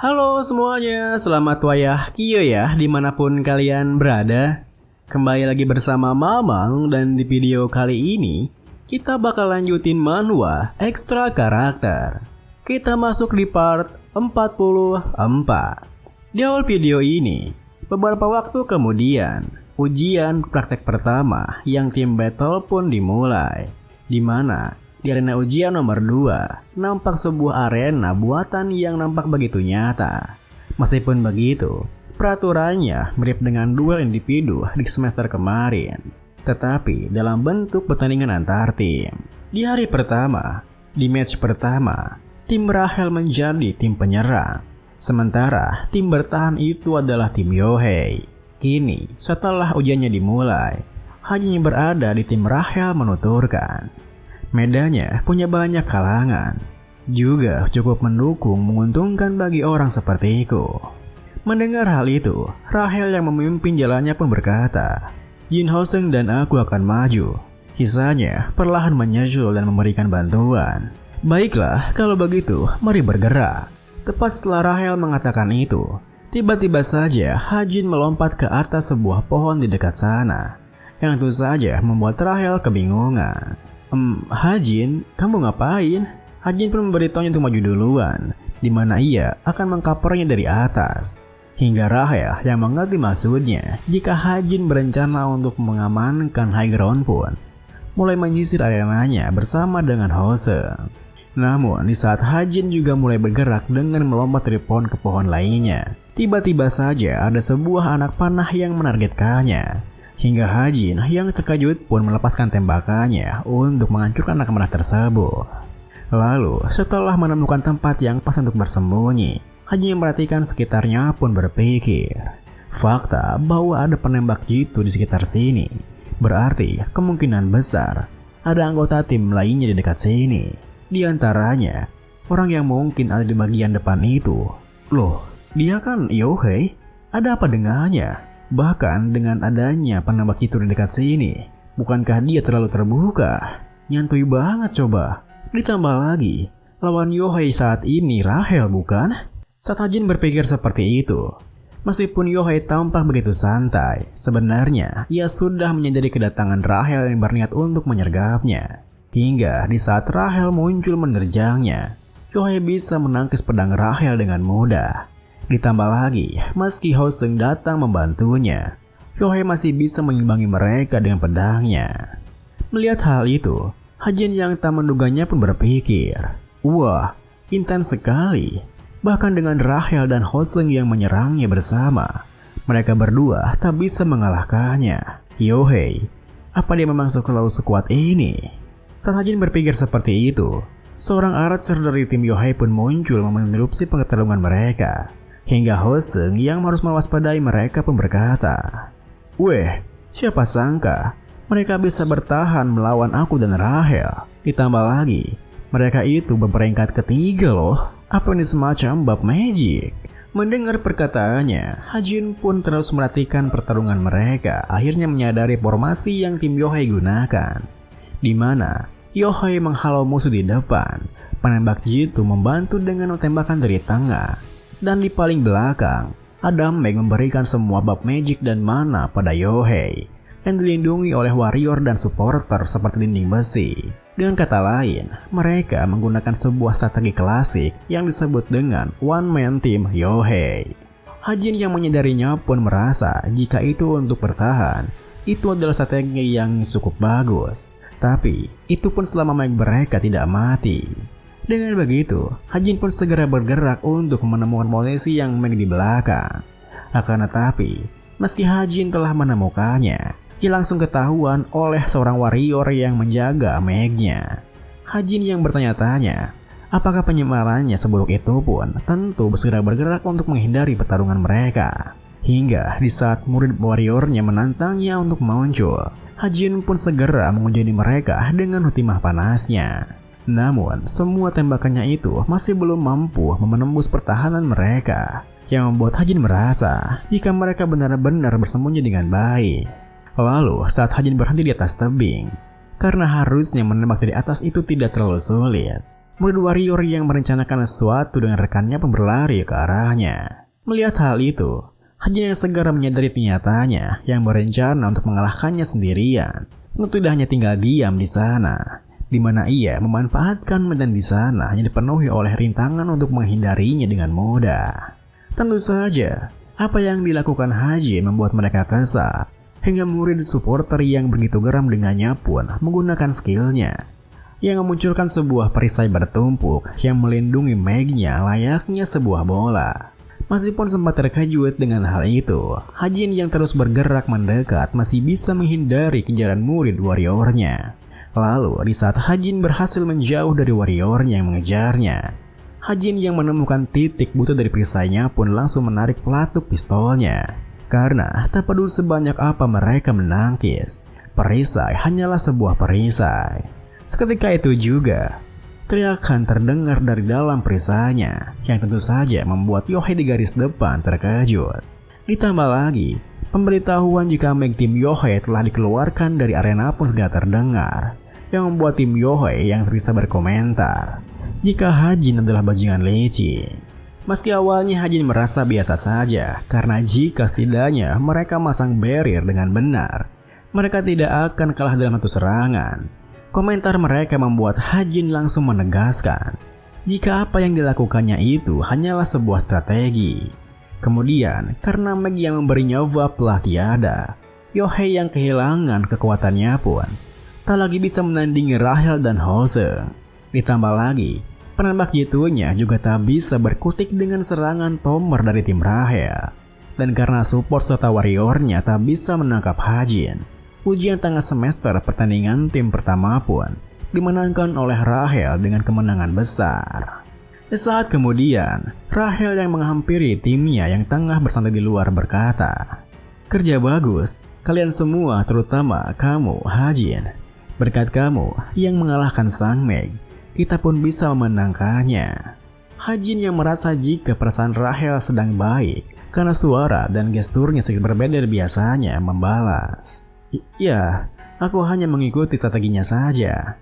Halo semuanya, selamat wayah Kio ya dimanapun kalian berada. Kembali lagi bersama Mamang dan di video kali ini kita bakal lanjutin manhwa ekstra karakter. Kita masuk di part 44. Di awal video ini, beberapa waktu kemudian ujian praktek pertama yang tim battle pun dimulai, di mana di arena ujian nomor 2, nampak sebuah arena buatan yang nampak begitu nyata. Meskipun begitu, peraturannya mirip dengan duel individu di semester kemarin, tetapi dalam bentuk pertandingan antar tim. Di hari pertama, di match pertama, tim Rahel menjadi tim penyerang, sementara tim bertahan itu adalah tim Yohei. Kini, setelah ujiannya dimulai, Hajin yang berada di tim Rahel menuturkan, medannya punya banyak kalangan, juga cukup mendukung menguntungkan bagi orang sepertiku. Mendengar hal itu, Rahel yang memimpin jalannya pun berkata, Jin Hoseng dan aku akan maju. Kisahnya perlahan menyusul dan memberikan bantuan. Baiklah, kalau begitu, mari bergerak. Tepat setelah Rahel mengatakan itu, tiba-tiba saja Hajin melompat ke atas sebuah pohon di dekat sana, yang tentu saja membuat Rahel kebingungan. Hajin, kamu ngapain? Hajin pun memberitahunya untuk maju duluan, di mana ia akan mengkapernya dari atas. Hingga Rahel yang mengerti maksudnya jika Hajin berencana untuk mengamankan high ground pun mulai menyisir arenanya bersama dengan Hoseng. Namun di saat Hajin juga mulai bergerak dengan melompat dari pohon ke pohon lainnya, tiba-tiba saja ada sebuah anak panah yang menargetkannya. Hingga Hajin yang terkejut pun melepaskan tembakannya untuk menghancurkan anak panah tersebut. Lalu setelah menemukan tempat yang pas untuk bersembunyi, Hajin yang memperhatikan sekitarnya pun berpikir, fakta bahwa ada penembak jitu di sekitar sini berarti kemungkinan besar ada anggota tim lainnya di dekat sini. Di antaranya orang yang mungkin ada di bagian depan itu. Loh, dia kan Yohei? Ada apa dengannya? Bahkan dengan adanya penembak itu di dekat sini, bukankah dia terlalu terbuka? Nyantui banget coba. Ditambah lagi, lawan Yohei saat ini Rahel bukan? Saat Hajin berpikir seperti itu, meskipun Yohei tampak begitu santai, sebenarnya ia sudah menyadari kedatangan Rahel yang berniat untuk menyergapnya. Hingga di saat Rahel muncul menerjangnya, Yohei bisa menangkis pedang Rahel dengan mudah. Ditambah lagi, meski Hoseng datang membantunya, Yohei masih bisa mengimbangi mereka dengan pedangnya. Melihat hal itu, Hajin yang tak menduganya pun berpikir, wah, intens sekali. Bahkan dengan Rahel dan Hoseng yang menyerangnya bersama, mereka berdua tak bisa mengalahkannya. Yohei, apa dia memang selalu sekuat ini? Saat Hajin berpikir seperti itu, seorang archer dari tim Yohei pun muncul menginterupsi pertarungan mereka. Hingga Hoseng yang harus mewaspadai mereka pun berkata, weh, siapa sangka mereka bisa bertahan melawan aku dan Rahel. Ditambah lagi, mereka itu berperingkat ketiga loh. Apa ini semacam bab magic? Mendengar perkataannya, Hajin pun terus merhatikan pertarungan mereka. Akhirnya menyadari formasi yang tim Yohei gunakan, di mana Yohei menghalau musuh di depan, penembak jitu membantu dengan tembakan dari tengah, dan di paling belakang, ada Meg memberikan semua bab magic dan mana pada Yohei, yang dilindungi oleh warrior dan supporter seperti dinding besi. Dengan kata lain, mereka menggunakan sebuah strategi klasik yang disebut dengan One Man Team Yohei. Hajin yang menyadarinya pun merasa jika itu untuk bertahan, itu adalah strategi yang cukup bagus. Tapi, itu pun selama mereka tidak mati. Dengan begitu, Hajin pun segera bergerak untuk menemukan posisi yang Meg di belakang. Akan tetapi, meski Hajin telah menemukannya, ia langsung ketahuan oleh seorang warrior yang menjaga Meg-nya. Hajin yang bertanya-tanya, apakah penyamarannya seburuk itu pun tentu segera bergerak untuk menghindari pertarungan mereka. Hingga di saat murid warriornya menantangnya untuk muncul, Hajin pun segera menghujani mereka dengan timah panasnya. Namun, semua tembakannya itu masih belum mampu menembus pertahanan mereka, yang membuat Hajin merasa jika mereka benar-benar bersembunyi dengan baik. Lalu, saat Hajin berhenti di atas tebing, karena harusnya menembak dari atas itu tidak terlalu sulit, Murid warrior yang merencanakan sesuatu dengan rekannya pun berlari ke arahnya. Melihat hal itu, Hajin yang segera menyadari nyatanya yang berencana untuk mengalahkannya sendirian. Tentu tidak hanya tinggal diam di sana, di mana ia memanfaatkan medan di sana hanya dipenuhi oleh rintangan untuk menghindarinya dengan mudah. Tentu saja, apa yang dilakukan Hajin membuat mereka kesal, hingga murid supporter yang begitu geram dengannya pun menggunakan skillnya yang memunculkan sebuah perisai bertumpuk yang melindungi Meg-nya layaknya sebuah bola. Meskipun sempat terkejut dengan hal itu, Hajin yang terus bergerak mendekat masih bisa menghindari kejaran murid warriornya. Lalu di saat Hajin berhasil menjauh dari warriornya yang mengejarnya, Hajin yang menemukan titik butuh dari perisainya pun langsung menarik pelatuk pistolnya. Karena tak peduli sebanyak apa mereka menangkis, perisai hanyalah sebuah perisai. Seketika itu juga, teriakan terdengar dari dalam perisainya yang tentu saja membuat Yohei di garis depan terkejut. Ditambah lagi, pemberitahuan jika Meg tim Yohei telah dikeluarkan dari arena pun segera terdengar, yang membuat tim Yohei yang terisa berkomentar jika Hajin adalah bajingan licin. Meski awalnya Hajin merasa biasa saja, karena jika setidaknya mereka masang barrier dengan benar, mereka tidak akan kalah dalam satu serangan. Komentar mereka membuat Hajin langsung menegaskan jika apa yang dilakukannya itu hanyalah sebuah strategi. Kemudian, karena Meg yang memberinya VAP telah tiada, Yohei yang kehilangan kekuatannya pun tak lagi bisa menandingi Rahel dan Hoseng. Ditambah lagi, penembak jitunya juga tak bisa berkutik dengan serangan tomer dari tim Rahel. Dan karena support serta warriornya tak bisa menangkap Hajin, ujian tengah semester pertandingan tim pertama pun dimenangkan oleh Rahel dengan kemenangan besar. Sesaat kemudian, Rahel yang menghampiri timnya yang tengah bersantai di luar berkata, "Kerja bagus, kalian semua terutama kamu, Hajin. Berkat kamu yang mengalahkan Sang Meg, kita pun bisa memenangkannya." Hajin yang merasa jika perasaan Rahel sedang baik karena suara dan gesturnya sedikit berbeda dari biasanya membalas, "Ya, aku hanya mengikuti strateginya saja."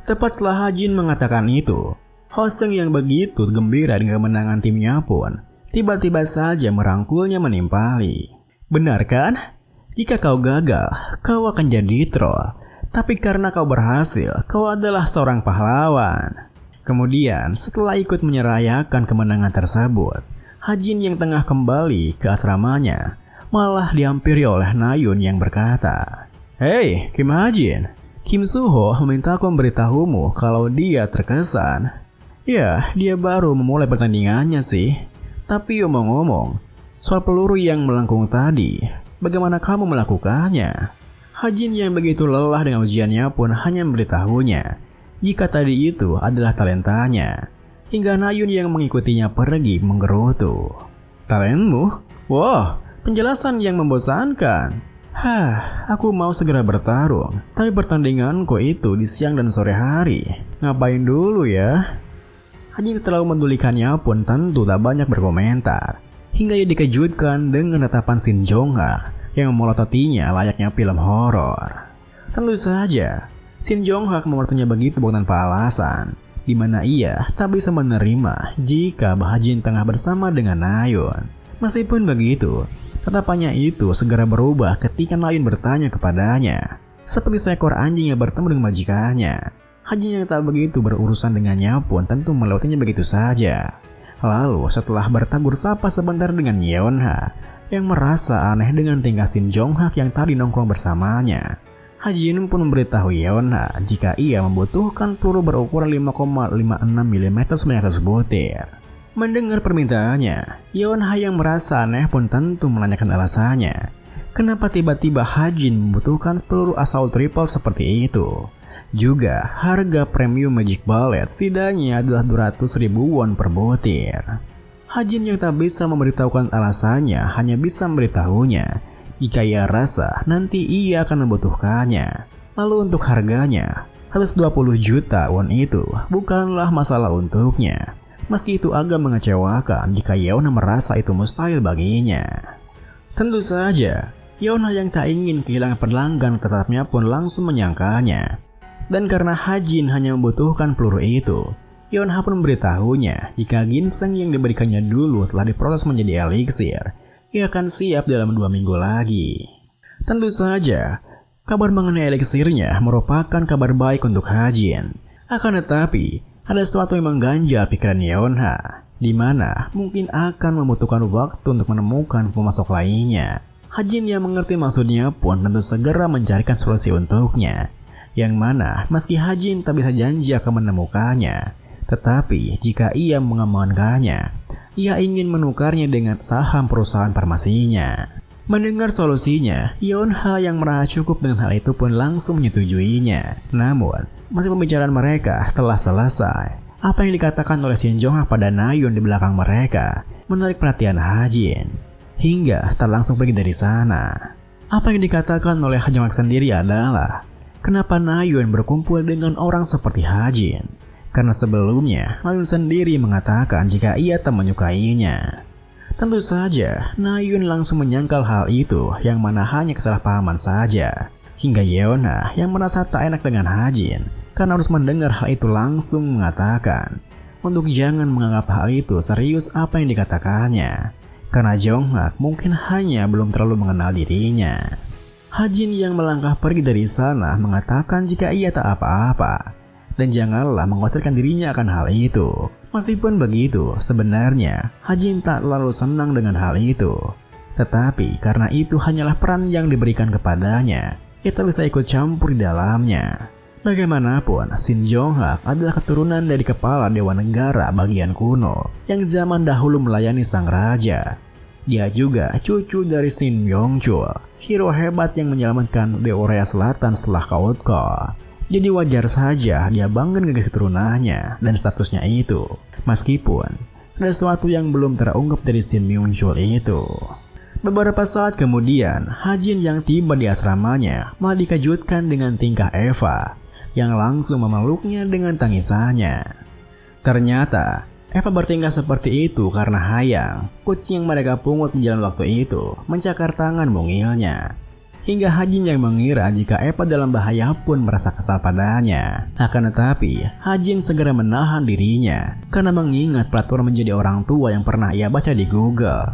Tepat setelah Hajin mengatakan itu, Hoseng yang begitu gembira dengan kemenangan timnya pun tiba-tiba saja merangkulnya menimpali. "Benar kan? Jika kau gagal, kau akan jadi troll. Tapi karena kau berhasil, kau adalah seorang pahlawan." Kemudian, setelah ikut menyerayakan kemenangan tersebut, Hajin yang tengah kembali ke asramanya malah dihampiri oleh Nayun yang berkata, "Hei, Kim Hajin, Kim Suho memintaku memberitahumu kalau dia terkesan." "Ya, dia baru memulai pertandingannya sih. Tapi omong-omong, soal peluru yang melengkung tadi, bagaimana kamu melakukannya?" Hajin yang begitu lelah dengan ujiannya pun hanya memberitahunya jika tadi itu adalah talentanya, hingga Nayun yang mengikutinya pergi menggerutu. "Talentmu? Wah, penjelasan yang membosankan. Aku mau segera bertarung, tapi pertandinganku itu di siang dan sore hari. Ngapain dulu ya?" Hajin terlalu mendulikannya pun tentu tak banyak berkomentar, hingga ia dikejutkan dengan tatapan Shin Jong-hak yang memelototinya layaknya film horor. Tentu saja, Shin Jong-hak memelototinya begitu bukan tanpa alasan, di mana ia tak bisa menerima jika Hajin tengah bersama dengan Nayun. Meskipun begitu, tatapannya itu segera berubah ketika Nayun bertanya kepadanya, seperti seekor anjing yang bertemu dengan majikannya. Hajin yang tak begitu berurusan dengannya pun tentu melewatinya begitu saja. Lalu setelah bertabur sapa sebentar dengan Yeonha yang merasa aneh dengan tingkah Shin Jong-hak yang tadi nongkrong bersamanya, Hajin pun memberitahu Yeonha jika ia membutuhkan peluru berukuran 5,56 mm sebanyak 100 butir. Mendengar permintaannya, Yeonha yang merasa aneh pun tentu menanyakan alasannya. Kenapa tiba-tiba Hajin membutuhkan peluru assault rifle seperti itu? Juga harga premium Magic Bullet setidaknya adalah 200.000 won per butir. Hajin yang tak bisa memberitahukan alasannya hanya bisa memberitahunya jika ia rasa nanti ia akan membutuhkannya. Lalu untuk harganya, 120 juta won itu bukanlah masalah untuknya. Meski itu agak mengecewakan jika Yeonha merasa itu mustahil baginya. Tentu saja, Yeonha yang tak ingin kehilangan pelanggan tetapnya pun langsung menyangkanya. Dan karena Hajin hanya membutuhkan peluru itu, Yeonha pun memberitahunya jika ginseng yang diberikannya dulu telah diproses menjadi eliksir. Ia akan siap dalam 2 minggu lagi. Tentu saja, kabar mengenai eliksirnya merupakan kabar baik untuk Hajin. Akan tetapi, ada sesuatu yang mengganjal pikiran Yeonha, di mana mungkin akan membutuhkan waktu untuk menemukan pemasok lainnya. Hajin yang mengerti maksudnya pun tentu segera mencarikan solusi untuknya. Yang mana meski Hajin tak bisa janji akan menemukannya, tetapi jika ia mengamankannya, ia ingin menukarnya dengan saham perusahaan farmasinya. Mendengar solusinya, Yeonha yang merasa cukup dengan hal itu pun langsung menyetujuinya. Namun, masih pembicaraan mereka telah selesai. Apa yang dikatakan oleh Shin Jong-hak pada Nayeon di belakang mereka menarik perhatian Hajin, hingga tak langsung pergi dari sana. Apa yang dikatakan oleh Han Jong-hak sendiri adalah, kenapa Nayeon berkumpul dengan orang seperti Hajin? Karena sebelumnya, Nayeon sendiri mengatakan jika ia tak menyukainya. Tentu saja, Nayeon langsung menyangkal hal itu yang mana hanya kesalahpahaman saja. Hingga Yeonha yang merasa tak enak dengan Hajin karena harus mendengar hal itu langsung mengatakan untuk jangan menganggap hal itu serius apa yang dikatakannya. Karena Jong-hak mungkin hanya belum terlalu mengenal dirinya. Hajin yang melangkah pergi dari sana mengatakan jika ia tak apa-apa. Dan janganlah mengkhawatirkan dirinya akan hal itu. Meskipun begitu, sebenarnya Hajin tak terlalu senang dengan hal itu. Tetapi karena itu hanyalah peran yang diberikan kepadanya, ia tak bisa ikut campur di dalamnya. Bagaimanapun, Shin Jong-hak adalah keturunan dari kepala Dewa Negara bagian kuno yang zaman dahulu melayani sang raja. Dia juga cucu dari Shin Myung-chul, hero hebat yang menyelamatkan di Korea Selatan setelah Kautko. Jadi wajar saja dia bangga dengan keturunannya dan statusnya itu. Meskipun ada sesuatu yang belum terungkap dari Shin Myung-chul itu. Beberapa saat kemudian, Hajin yang tiba di asramanya malah dikejutkan dengan tingkah Eva yang langsung memeluknya dengan tangisannya. Ternyata Eva bertingkah seperti itu karena Hayang, kucing yang mereka pungut di jalan waktu itu, mencakar tangan mungilnya. Hingga Hajin yang mengira jika Eva dalam bahaya pun merasa kesal padanya. Akan tetapi, Hajin segera menahan dirinya karena mengingat peraturan menjadi orang tua yang pernah ia baca di Google.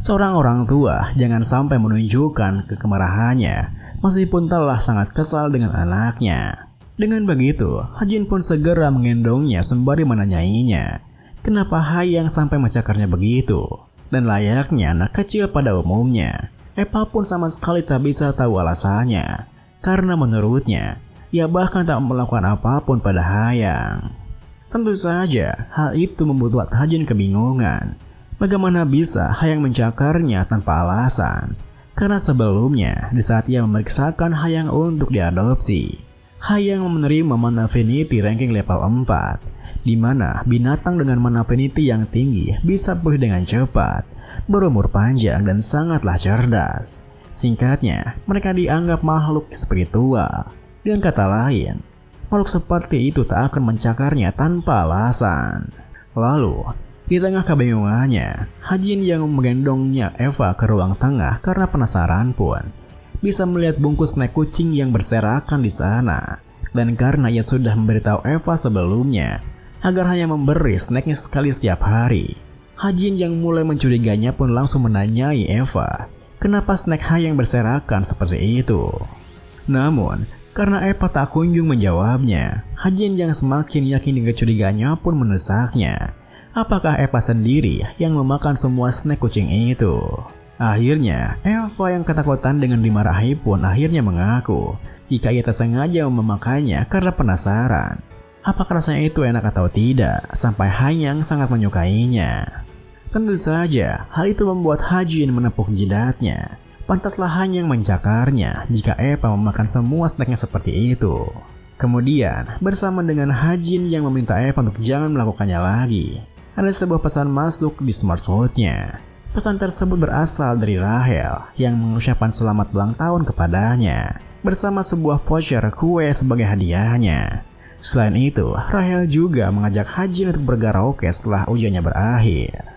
Seorang orang tua jangan sampai menunjukkan kemarahannya meskipun telah sangat kesal dengan anaknya. Dengan begitu, Hajin pun segera menggendongnya sembari menanyainya, kenapa Hayang sampai mencakarnya begitu? Dan layaknya anak kecil pada umumnya, Eva pun sama sekali tak bisa tahu alasannya, karena menurutnya, ia bahkan tak melakukan apapun pada Hayang. Tentu saja, hal itu membuat Hajin kebingungan. Bagaimana bisa Hayang mencakarnya tanpa alasan? Karena sebelumnya, di saat ia memeriksakan Hayang untuk diadopsi, Hayang menerima Mana Affinity ranking level 4, di mana binatang dengan Mana Affinity yang tinggi bisa pulih dengan cepat, berumur panjang dan sangatlah cerdas. Singkatnya, mereka dianggap makhluk spiritual. Dengan kata lain, makhluk seperti itu tak akan mencakarnya tanpa alasan. Lalu, di tengah kebingungannya, Hajin yang menggendongnya Eva ke ruang tengah karena penasaran pun bisa melihat bungkus snack kucing yang berserakan di sana. Dan karena ia sudah memberitahu Eva sebelumnya agar hanya memberi snacknya sekali setiap hari, Hajin yang mulai mencurigainya pun langsung menanyai Eva, kenapa snack Hayang berserakan seperti itu. Namun, karena Eva tak kunjung menjawabnya, Hajin yang semakin yakin dengan curiganya pun mendesaknya. Apakah Eva sendiri yang memakan semua snack kucing itu? Akhirnya, Eva yang ketakutan dengan dimarahi pun akhirnya mengaku jika ia tak sengaja memakannya karena penasaran. Apakah rasanya itu enak atau tidak, sampai Hayang sangat menyukainya. Tentu saja, hal itu membuat Hajin menepuk jidatnya. Pantaslah Hayang mencakarnya jika Eva memakan semua snacknya seperti itu. Kemudian, bersama dengan Hajin yang meminta Eva untuk jangan melakukannya lagi, ada sebuah pesan masuk di smartwatch-nya. Pesan tersebut berasal dari Rahel yang mengucapkan selamat ulang tahun kepadanya, bersama sebuah voucher kue sebagai hadiahnya. Selain itu, Rahel juga mengajak Hajin untuk berkaraoke setelah ujiannya berakhir.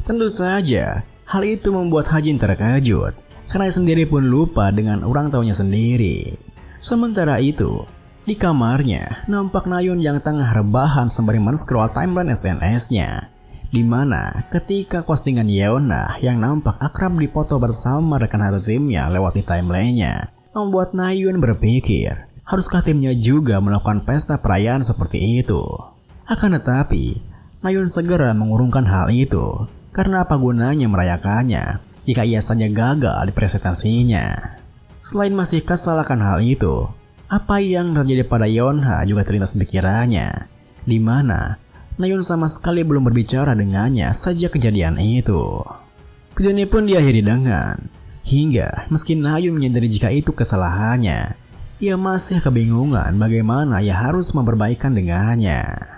Tentu saja, hal itu membuat Hajin terkejut, karena ia sendiri pun lupa dengan ulang tahunnya sendiri. Sementara itu, Di kamarnya, nampak Nayun yang tengah rebahan sembari men-scroll timeline SNS-nya. Dimana ketika postingan Yeona yang nampak akrab dipoto bersama rekan satu timnya lewat di timeline-nya, membuat Nayun berpikir, haruskah timnya juga melakukan pesta perayaan seperti itu? Akan tetapi, Nayun segera mengurungkan hal itu, karena apa gunanya merayakannya jika ia saja gagal di presentasinya. Selain masih kesal akan hal itu, apa yang terjadi pada Yeonha juga terlintas di pikirannya, di mana Nayun sama sekali belum berbicara dengannya sejak kejadian itu. Video ini pun diakhiri dengan, hingga meski Nayun menyadari jika itu kesalahannya, ia masih kebingungan bagaimana ia harus memperbaikan dengannya.